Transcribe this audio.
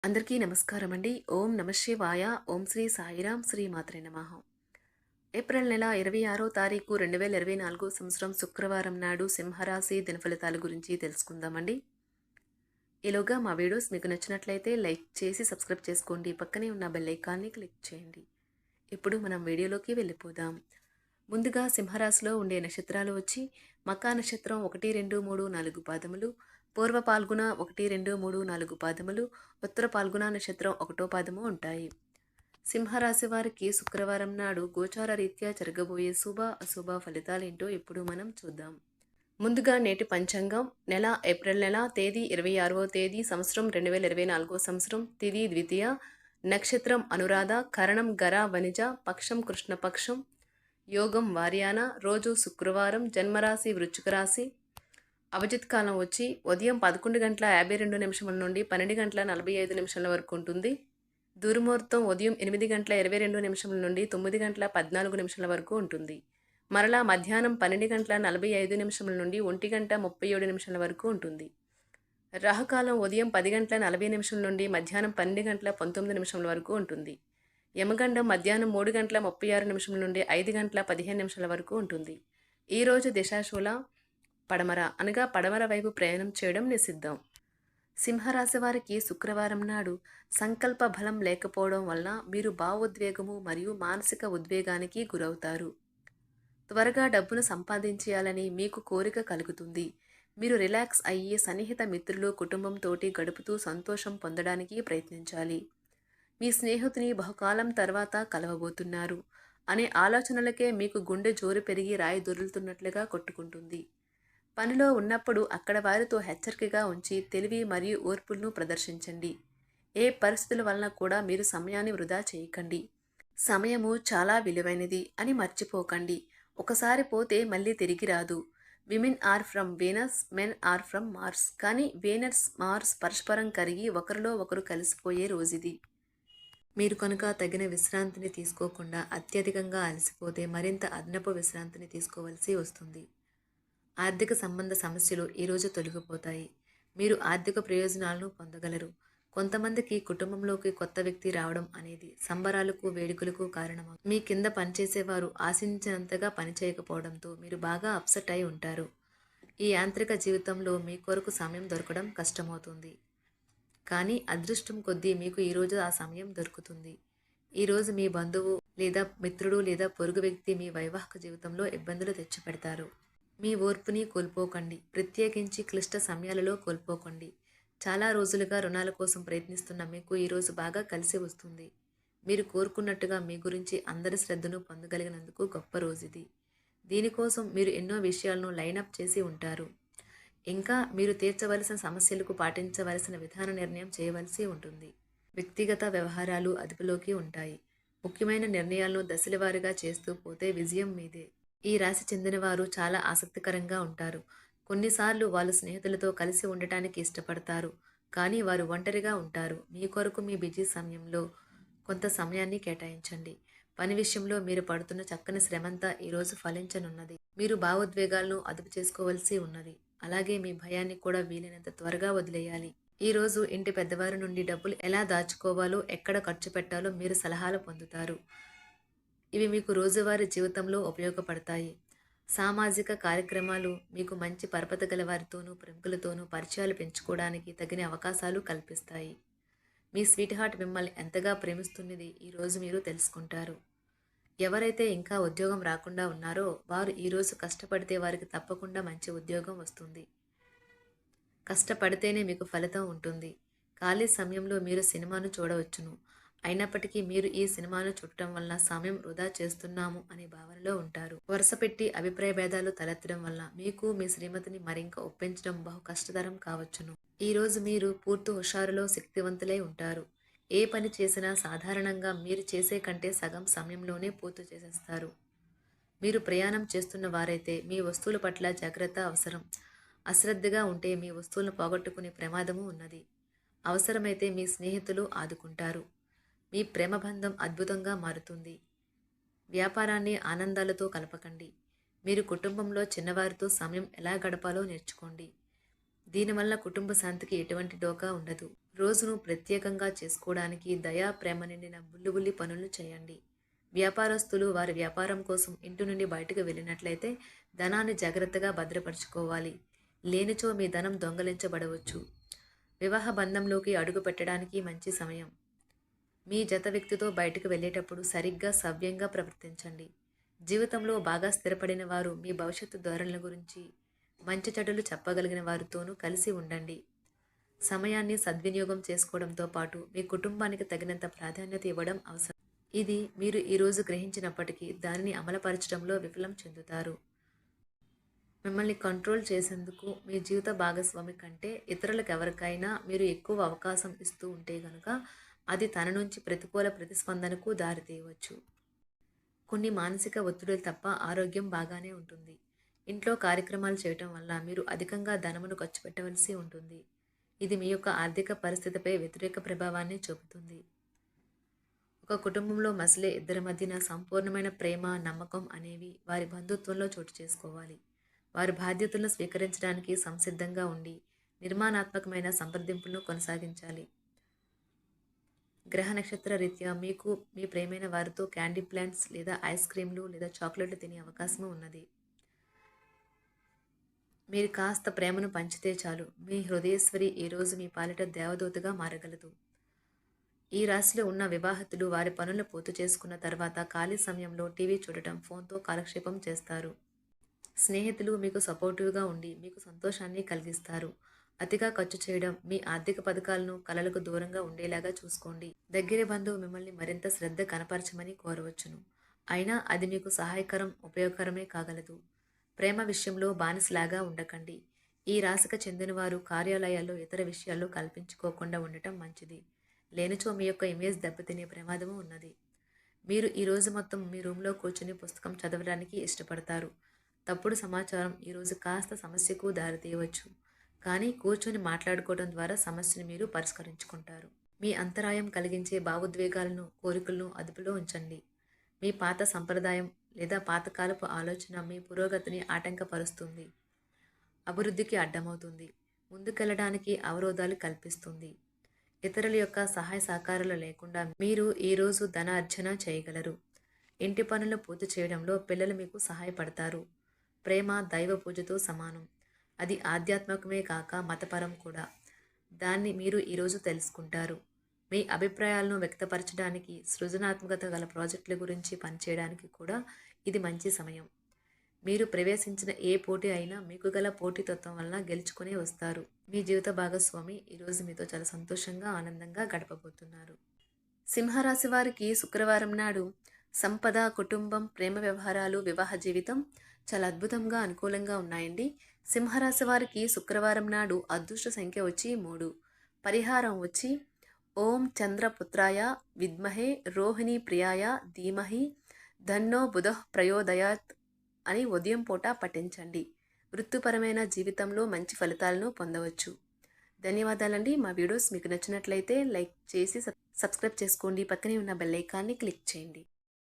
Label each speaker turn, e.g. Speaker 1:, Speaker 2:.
Speaker 1: అందరికీ నమస్కారం అండి. ఓం నమ శివాయ. ఓం శ్రీ సాయిరాం. శ్రీ మాత్రే నమః. ఏప్రిల్ నెల 26వ తారీఖు 2024 సంవత్సరం శుక్రవారం నాడు సింహరాశి దినఫలితాల గురించి తెలుసుకుందామండి. ఈలోగా మా వీడియోస్ మీకు నచ్చినట్లయితే లైక్ చేసి సబ్స్క్రైబ్ చేసుకోండి. పక్కనే ఉన్న బెల్ ఐకాన్ని క్లిక్ చేయండి. ఇప్పుడు మనం వీడియోలోకి వెళ్ళిపోదాం. ముందుగా సింహరాశిలో ఉండే నక్షత్రాలు వచ్చి మకా నక్షత్రం 1, 2, 3, 4 పాదములు, పూర్వ పాల్గుణ 1, 2, 3, 4 పాదములు, ఉత్తర పాల్గుణ నక్షత్రం 1వ పాదము ఉంటాయి. సింహరాశి వారికి శుక్రవారం నాడు గోచార రీత్యా జరగబోయే శుభ అశుభ ఫలితాలేంటో ఇప్పుడు మనం చూద్దాం. ముందుగా నేటి పంచాంగం నెల ఏప్రిల్ నెల తేదీ 26వ తేదీ సంవత్సరం 2024 సంవత్సరం తిథి ద్వితీయ నక్షత్రం అనురాధ కరణం గర వనిజ పక్షం కృష్ణపక్షం యోగం వార్యాన రోజు శుక్రవారం జన్మరాశి వృశ్చిక రాశి అభిజిత్ కాలం వచ్చి ఉదయం 11:52 నుండి 12:45 వరకు ఉంటుంది. దుర్ముహూర్తం ఉదయం 8:22 నుండి 9:14 వరకు ఉంటుంది. మరలా మధ్యాహ్నం 12:45 నుండి 1:37 వరకు ఉంటుంది. రాహుకాలం ఉదయం 10:40 నుండి మధ్యాహ్నం 12:19 వరకు ఉంటుంది. యమగండం మధ్యాహ్నం 3:36 నుండి 5:15 వరకు ఉంటుంది. ఈరోజు దిశాశూల పడమర అనగా పడమర వైపు ప్రయాణం చేయడం నిషిద్ధం. సింహరాశి వారికి శుక్రవారం నాడు సంకల్ప బలం లేకపోవడం వల్ల మీరు భావోద్వేగము మరియు మానసిక ఉద్వేగానికి గురవుతారు. త్వరగా డబ్బును సంపాదించేయాలని మీకు కోరిక కలుగుతుంది. మీరు రిలాక్స్ అయ్యి సన్నిహిత మిత్రులు కుటుంబంతోటి గడుపుతూ సంతోషం పొందడానికి ప్రయత్నించాలి. మీ స్నేహితుని బహుకాలం తర్వాత కలవబోతున్నారు అనే ఆలోచనలకే మీకు గుండె జోరు పెరిగి రాయి దొరులుతున్నట్లుగా కొట్టుకుంటుంది. పనిలో ఉన్నప్పుడు అక్కడ వారితో హెచ్చరికగా ఉంచి తెలివి మరియు ఓర్పులను ప్రదర్శించండి. ఏ పరిస్థితుల వలన కూడా మీరు సమయాన్ని వృధా చేయకండి. సమయము చాలా విలువైనది అని మర్చిపోకండి. ఒకసారి పోతే మళ్ళీ తిరిగి రాదు. Women are from Venus, men are from Mars. కానీ వీనస్ మార్స్ పరస్పరం కరిగి ఒకరిలో ఒకరు కలిసిపోయే రోజుది. మీరు కనుక తగిన విశ్రాంతిని తీసుకోకుండా అత్యధికంగా అలసిపోతే మరింత అదనపు విశ్రాంతిని తీసుకోవాల్సి వస్తుంది. ఆర్థిక సంబంధ సమస్యలు ఈరోజు తొలగిపోతాయి. మీరు ఆర్థిక ప్రయోజనాలను పొందగలరు. కొంతమందికి కుటుంబంలోకి కొత్త వ్యక్తి రావడం అనేది సంబరాలకు వేడుకలకు కారణమవుతుంది. మీ కింద పనిచేసేవారు ఆశించినంతగా పనిచేయకపోవడంతో మీరు బాగా అప్సెట్ అయి ఉంటారు. ఈ యాంత్రిక జీవితంలో మీ కొరకు సమయం దొరకడం కష్టమవుతుంది. కానీ అదృష్టం కొద్దీ మీకు ఈరోజు ఆ సమయం దొరుకుతుంది. ఈరోజు మీ బంధువు లేదా మిత్రుడు లేదా పొరుగు వ్యక్తి మీ వైవాహిక జీవితంలో ఇబ్బందులు తెచ్చిపెడతారు. మీ ఓర్పుని కోల్పోకండి. ప్రత్యేకించి క్లిష్ట సమయాలలో కోల్పోకండి. చాలా రోజులుగా రుణాల కోసం ప్రయత్నిస్తున్న మీకు ఈరోజు బాగా కలిసి వస్తుంది. మీరు కోరుకున్నట్టుగా మీ గురించి అందరి శ్రద్ధను పొందగలిగినందుకు గొప్ప రోజుది. దీనికోసం మీరు ఎన్నో విషయాలను లైనప్ చేసి ఉంటారు. ఇంకా మీరు తీర్చవలసిన సమస్యలకు పాటించవలసిన విధాన నిర్ణయం చేయవలసి ఉంటుంది. వ్యక్తిగత వ్యవహారాలు అదుపులోకి ఉంటాయి. ముఖ్యమైన నిర్ణయాలను దశలవారీగా చేస్తూ పోతే విజయం మీదే. ఈ రాశి చెందిన వారు చాలా ఆసక్తికరంగా ఉంటారు. కొన్నిసార్లు వాళ్ళు స్నేహితులతో కలిసి ఉండటానికి ఇష్టపడతారు. కానీ వారు ఒంటరిగా ఉంటారు. మీ కొరకు మీ బిజీ సమయంలో కొంత సమయాన్ని కేటాయించండి. పని విషయంలో మీరు పడుతున్న చక్కని శ్రమంతా ఈరోజు ఫలించనున్నది. మీరు భావోద్వేగాలను అదుపు చేసుకోవలసి ఉన్నది. అలాగే మీ భయాన్ని కూడా వీలైనంత త్వరగా వదిలేయాలి. ఈరోజు ఇంటి పెద్దవారి నుండి డబ్బులు ఎలా దాచుకోవాలో, ఎక్కడ ఖర్చు పెట్టాలో మీరు సలహాలు పొందుతారు. ఇవి మీకు రోజువారీ జీవితంలో ఉపయోగపడతాయి. సామాజిక కార్యక్రమాలు మీకు మంచి పరపతి గల వారితోనూ ప్రముఖులతోనూ పరిచయాలు పెంచుకోవడానికి తగిన అవకాశాలు కల్పిస్తాయి. మీ స్వీట్ హార్ట్ మిమ్మల్ని ఎంతగా ప్రేమిస్తున్నది ఈరోజు మీరు తెలుసుకుంటారు. ఎవరైతే ఇంకా ఉద్యోగం రాకుండా ఉన్నారో వారు ఈరోజు కష్టపడితే వారికి తప్పకుండా మంచి ఉద్యోగం వస్తుంది. కష్టపడితేనే మీకు ఫలితం ఉంటుంది. ఖాళీ సమయంలో మీరు సినిమాను చూడవచ్చును. అయినప్పటికీ మీరు ఈ సినిమాను చూడటం వల్ల సమయం వృధా చేస్తున్నాము అనే భావనలో ఉంటారు. వరుస పెట్టి అభిప్రాయ భేదాలు తలెత్తడం వల్ల మీకు మీ శ్రీమతిని మరింక ఒప్పించడం బహు కష్టతరం కావచ్చును. ఈరోజు మీరు పూర్తి హుషారులో శక్తివంతులై ఉంటారు. ఏ పని చేసినా సాధారణంగా మీరు చేసే కంటే సగం సమయంలోనే పూర్తి చేసేస్తారు. మీరు ప్రయాణం చేస్తున్న వారైతే మీ వస్తువుల పట్ల జాగ్రత్త అవసరం. అశ్రద్ధగా ఉంటే మీ వస్తువులను పోగొట్టుకునే ప్రమాదము ఉన్నది. అవసరమైతే మీ స్నేహితులు ఆదుకుంటారు. మీ ప్రేమబంధం అద్భుతంగా మారుతుంది. వ్యాపారాన్ని ఆనందాలతో కలపకండి. మీరు కుటుంబంలో చిన్నవారితో సమయం ఎలా గడపాలో నేర్చుకోండి. దీనివల్ల కుటుంబ శాంతికి ఎటువంటి డోకా ఉండదు. రోజును ప్రత్యేకంగా చేసుకోవడానికి దయా, ప్రేమ నిండిన బుల్లి పనులు చేయండి. వ్యాపారస్తులు వారి వ్యాపారం కోసం ఇంటి నుండి బయటకు వెళ్ళినట్లయితే ధనాన్ని జాగ్రత్తగా భద్రపరుచుకోవాలి. లేనిచో మీ ధనం దొంగలించబడవచ్చు. వివాహ బంధంలోకి అడుగు పెట్టడానికి మంచి సమయం. మీ జత వ్యక్తితో బయటకు వెళ్ళేటప్పుడు సరిగ్గా సవ్యంగా ప్రవర్తించండి. జీవితంలో బాగా స్థిరపడిన వారు మీ భవిష్యత్తు ధోరణుల గురించి మంచి చెడులు చెప్పగలిగిన వారితోనూ కలిసి ఉండండి. సమయాన్ని సద్వినియోగం చేసుకోవడంతో పాటు మీ కుటుంబానికి తగినంత ప్రాధాన్యత ఇవ్వడం అవసరం. ఇది మీరు ఈరోజు గ్రహించినప్పటికీ దానిని అమలుపరచడంలో విఫలం చెందుతారు. మిమ్మల్ని కంట్రోల్ చేసేందుకు మీ జీవిత భాగస్వామి కంటే ఇతరులకు ఎవరికైనా మీరు ఎక్కువ అవకాశం ఇస్తూ ఉంటే గనుక అది తన నుంచి ప్రతికూల ప్రతిస్పందనకు దారితీయవచ్చు. కొన్ని మానసిక ఒత్తిడులు తప్ప ఆరోగ్యం బాగానే ఉంటుంది. ఇంట్లో కార్యక్రమాలు చేయటం వల్ల మీరు అధికంగా ధనమును ఖర్చు పెట్టవలసి ఉంటుంది. ఇది మీ యొక్క ఆర్థిక పరిస్థితిపై వ్యతిరేక ప్రభావాన్ని చూపుతుంది. ఒక కుటుంబంలో మసలే ఇద్దరి మధ్యన సంపూర్ణమైన ప్రేమ, నమ్మకం అనేవి వారి బంధుత్వంలో చోటు చేసుకోవాలి. వారి బాధ్యతలను స్వీకరించడానికి సంసిద్ధంగా ఉండి నిర్మాణాత్మకమైన సంప్రదింపులను కొనసాగించాలి. గ్రహ నక్షత్ర రీత్యా మీకు మీ ప్రేమైన వారితో క్యాండీ ప్లాంట్స్ లేదా ఐస్ క్రీమ్లు లేదా చాక్లెట్లు తినే అవకాశం ఉన్నది. మీరు కాస్త ప్రేమను పంచితే చాలు, మీ హృదయేశ్వరి ఈరోజు మీ పాలిట దేవదూతగా మారగలదు. ఈ రాశిలో ఉన్న వివాహితులు వారి పనులను పూర్తి చేసుకున్న తర్వాత ఖాళీ సమయంలో టీవీ చూడటం, ఫోన్తో కాలక్షేపం చేస్తారు. స్నేహితులు మీకు సపోర్టివ్గా ఉండి మీకు సంతోషాన్ని కలిగిస్తారు. అతిగా ఖర్చు చేయడం, మీ ఆర్థిక పథకాలను కలలకు దూరంగా ఉండేలాగా చూసుకోండి. దగ్గర బంధువు మిమ్మల్ని మరింత శ్రద్ధ కనపరచమని కోరవచ్చును. అయినా అది మీకు సహాయకరం, ఉపయోగకరమే కాగలదు. ప్రేమ విషయంలో బానిసలాగా ఉండకండి. ఈ రాశికి చెందినవారు కార్యాలయాల్లో ఇతర విషయాల్లో కల్పించుకోకుండా ఉండటం మంచిది. లేనిచో మీ యొక్క ఇమేజ్ దెబ్బతినే ప్రమాదము ఉన్నది. మీరు ఈరోజు మొత్తం మీ రూమ్లో కూర్చుని పుస్తకం చదవడానికి ఇష్టపడతారు. తప్పుడు సమాచారం ఈరోజు కాస్త సమస్యకు దారితీయవచ్చు. కానీ కూర్చొని మాట్లాడుకోవడం ద్వారా సమస్యను మీరు పరిష్కరించుకుంటారు. మీ అంతరాయం కలిగించే భావోద్వేగాలను, కోరికలను అదుపులో ఉంచండి. మీ పాత సంప్రదాయం లేదా పాతకాలపు ఆలోచన మీ పురోగతిని ఆటంకపరుస్తుంది, అభివృద్ధికి అడ్డమవుతుంది, ముందుకెళ్లడానికి అవరోధాలు కల్పిస్తుంది. ఇతరుల యొక్క సహాయ సహకారాలు లేకుండా మీరు ఈరోజు ధనార్జన చేయగలరు. ఇంటి పనులు పూర్తి చేయడంలో పిల్లలు మీకు సహాయపడతారు. ప్రేమ దైవ పూజతో సమానం. అది ఆధ్యాత్మికమే కాక మతపరం కూడా. దాన్ని మీరు ఈరోజు తెలుసుకుంటారు. మీ అభిప్రాయాలను వ్యక్తపరచడానికి, సృజనాత్మకత గల ప్రాజెక్టుల గురించి పనిచేయడానికి కూడా ఇది మంచి సమయం. మీరు ప్రవేశించిన ఏ పోటీ అయినా మీకు గల పోటీతత్వం వలన గెలుచుకునే వస్తారు. మీ జీవిత భాగస్వామి ఈరోజు మీతో చాలా సంతోషంగా, ఆనందంగా గడపబోతున్నారు. సింహరాశి వారికి శుక్రవారం నాడు సంపద, కుటుంబం, ప్రేమ వ్యవహారాలు, వివాహ జీవితం చాలా అద్భుతంగా, అనుకూలంగా ఉన్నాయండి. సింహరాశి వారికి శుక్రవారం నాడు అదృష్ట సంఖ్య వచ్చి 3. పరిహారం వచ్చి ఓం చంద్రపుత్రాయ విద్మహే రోహిణీ ప్రియాయ ధీమహి ధన్నో బుధః ప్రయోదయాత్ అని ఉదయం పూట పఠించండి. వృత్తిపరమైన జీవితంలో మంచి ఫలితాలను పొందవచ్చు. ధన్యవాదాలండి. మా వీడియోస్ మీకు నచ్చినట్లయితే లైక్ చేసి సబ్స్క్రైబ్ చేసుకోండి. పక్కనే ఉన్న బెల్ ఐకాన్ని క్లిక్ చేయండి.